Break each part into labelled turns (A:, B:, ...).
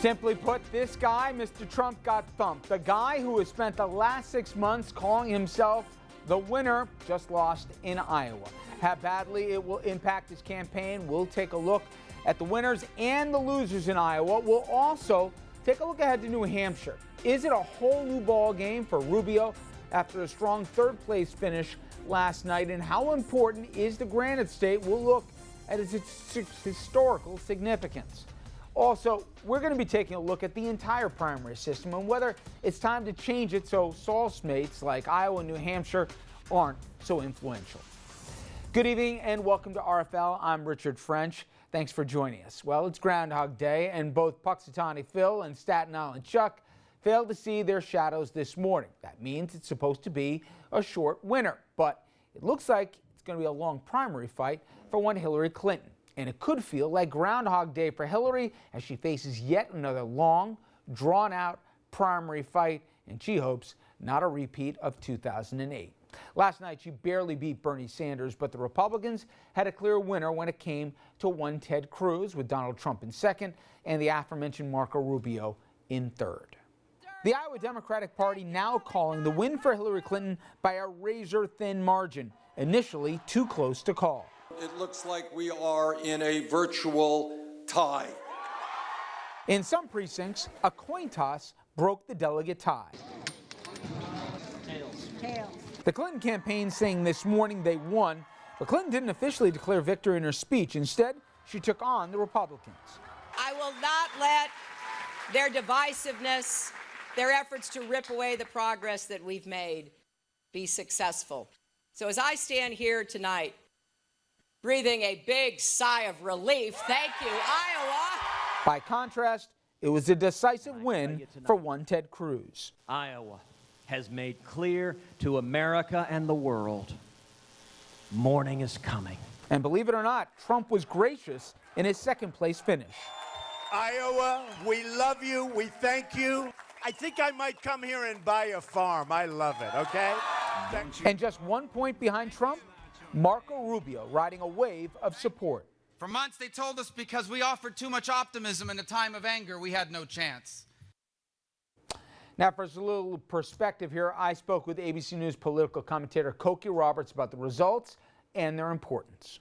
A: Simply put, this guy, Mr. Trump, got thumped. The guy who has spent the last 6 months calling himself the winner just lost in Iowa. How badly it will impact his campaign, we'll take a look at the winners and the losers in Iowa. We'll also take a look ahead to New Hampshire. Is it a whole new ball game for Rubio after a strong third-place finish last night? And how important is the Granite State? We'll look at its historical significance. Also, we're going to be taking a look at the entire primary system and whether it's time to change it so Saul's mates like Iowa and New Hampshire aren't so influential. Good evening and welcome to RFL. I'm Richard French. Thanks for joining us. Well, it's Groundhog Day, and both Puxatawny Phil and Staten Island Chuck failed to see their shadows this morning. That means it's supposed to be a short winter, but it looks like it's going to be a long primary fight for one Hillary Clinton. And it could feel like Groundhog Day for Hillary as she faces yet another long, drawn-out primary fight, and she hopes not a repeat of 2008. Last night, she barely beat Bernie Sanders, but the Republicans had a clear winner when it came to one Ted Cruz, with Donald Trump in second and the aforementioned Marco Rubio in third. The Iowa Democratic Party now calling the win for Hillary Clinton by a razor-thin margin, initially too close to call.
B: It looks like we are in a virtual tie.
A: In some precincts, a coin toss broke the delegate tie.
C: Tails.
A: The Clinton campaign saying this morning they won, but Clinton didn't officially declare victory in her speech. Instead, she took on the Republicans.
C: I will not let their divisiveness, their efforts to rip away the progress that we've made, be successful. So as I stand here tonight, breathing a big sigh of relief, thank you, Iowa.
A: By contrast, it was a decisive win for one Ted Cruz.
D: Iowa has made clear to America and the world, morning is coming.
A: And believe it or not, Trump was gracious in his second-place finish.
E: Iowa, we love you, we thank you. I think I might come here and buy a farm. I love it, okay? Thank you.
A: And just 1 point behind Trump, Marco Rubio riding a wave of support.
F: For months, they told us because we offered too much optimism in a time of anger, we had no chance.
A: Now, for a little perspective here, I spoke with ABC News political commentator Cokie about the results and their importance.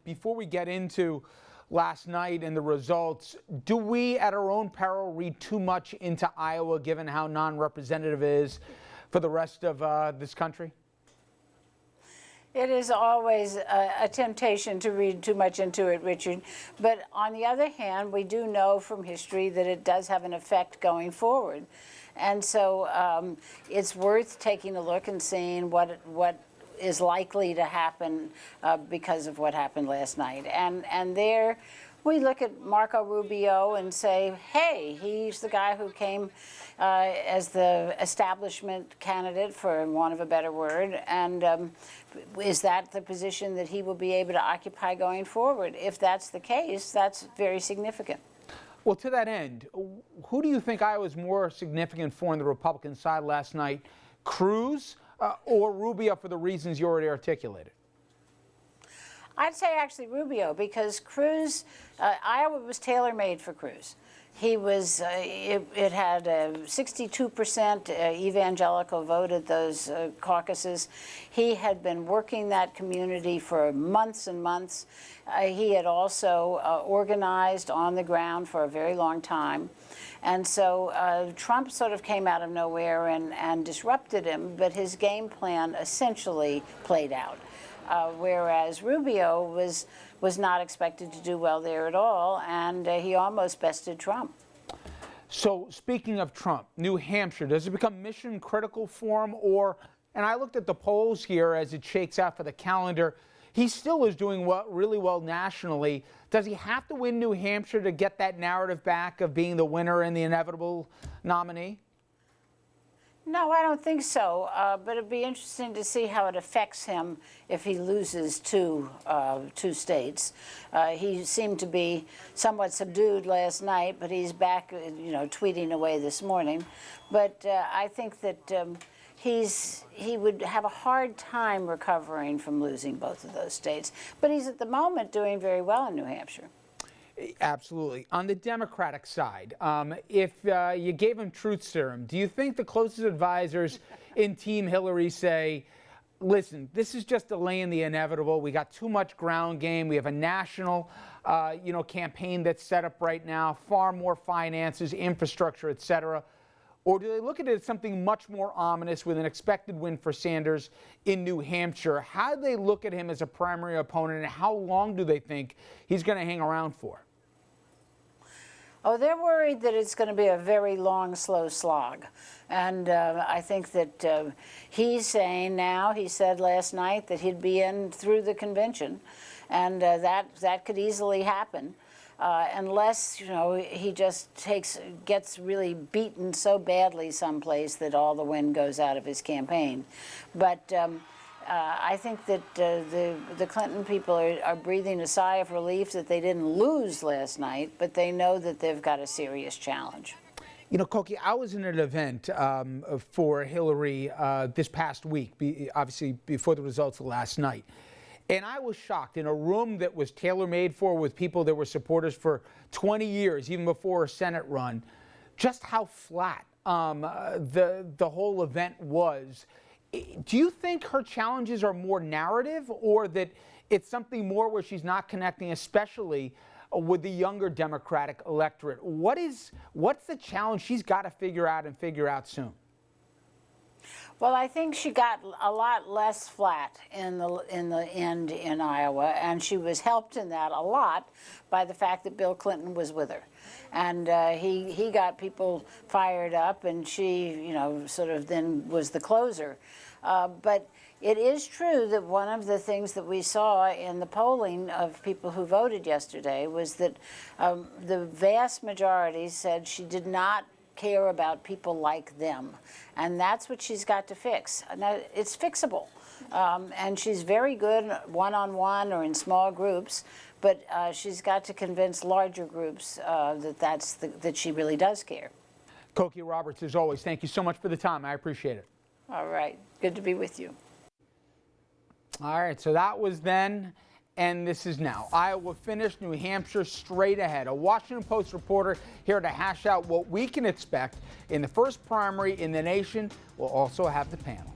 A: Before we get into last night and the results, do we, at our own peril, read too much into Iowa, given how non-representative it is for the rest of this country?
G: It is always a temptation to read too much into it, Richard. But on the other hand, we do know from history that it does have an effect going forward. And so it's worth taking a look and seeing what is likely to happen because of what happened last night. And there we look at Marco Rubio and say, hey, he's the guy who came as the establishment candidate, for want of a better word, and is that the position that he will be able to occupy going forward? If that's the case, that's very significant.
A: Well, to that end, who do you think Iowa's more significant for on the Republican side last night, Cruz or Rubio, for the reasons you already articulated?
G: I'd say actually Rubio, because Cruz, Iowa was tailor-made for Cruz. He was, it had 62% evangelical vote at those caucuses. He had been working that community for months and months. He had also organized on the ground for a very long time. And so Trump sort of came out of nowhere and disrupted him, but his game plan essentially played out. Whereas Rubio was not expected to do well there at all, and he almost bested Trump.
A: So speaking of Trump, New Hampshire, does it become mission critical for him? Or, and I looked at the polls here as it shakes out for the calendar, he still is doing really well nationally. Does he have to win New Hampshire to get that narrative back of being the winner and the inevitable nominee?
G: No, I don't think so, but it'd be interesting to see how it affects him if he loses two states. He seemed to be somewhat subdued last night, but he's back, tweeting away this morning. But I think that he would have a hard time recovering from losing both of those states. But he's at the moment doing very well in New Hampshire.
A: Absolutely. On the Democratic side, if you gave him truth serum, do you think the closest advisors in Team Hillary say, listen, this is just delaying the inevitable. We got too much ground game. We have a national, campaign that's set up right now, far more finances, infrastructure, et cetera. Or do they look at it as something much more ominous with an expected win for Sanders in New Hampshire? How do they look at him as a primary opponent, and how long do they think he's going to hang around for?
G: Oh, they're worried that it's going to be a very long, slow slog. And I think that he's saying now, he said last night that he'd be in through the convention, and that could easily happen. Unless, he just gets really beaten so badly someplace that all the wind goes out of his campaign. But I think that the Clinton people are breathing a sigh of relief that they didn't lose last night, but they know that they've got a serious challenge.
A: Cokie, I was in an event for Hillary this past week, obviously before the results of last night. And I was shocked, in a room that was tailor-made for, with people that were supporters for 20 years, even before her Senate run, just how flat the whole event was. Do you think her challenges are more narrative, or that it's something more where she's not connecting, especially with the younger Democratic electorate? What's the challenge she's got to figure out soon?
G: Well, I think she got a lot less flat in the end in Iowa, and she was helped in that a lot by the fact that Bill Clinton was with her, and he got people fired up, and she, sort of then was the closer. But it is true that one of the things that we saw in the polling of people who voted yesterday was that the vast majority said she did not care about people like them, and that's what she's got to fix. Now, it's fixable, and she's very good one-on-one or in small groups, but she's got to convince larger groups that she really does care.
A: Cokie Roberts, as always, thank you so much for the time. I appreciate it.
G: All right, good to be with you.
A: All right, so that was then, and this is now. Iowa finished, New Hampshire straight ahead. A Washington Post reporter here to hash out what we can expect in the first primary in the nation. We'll also have the panel.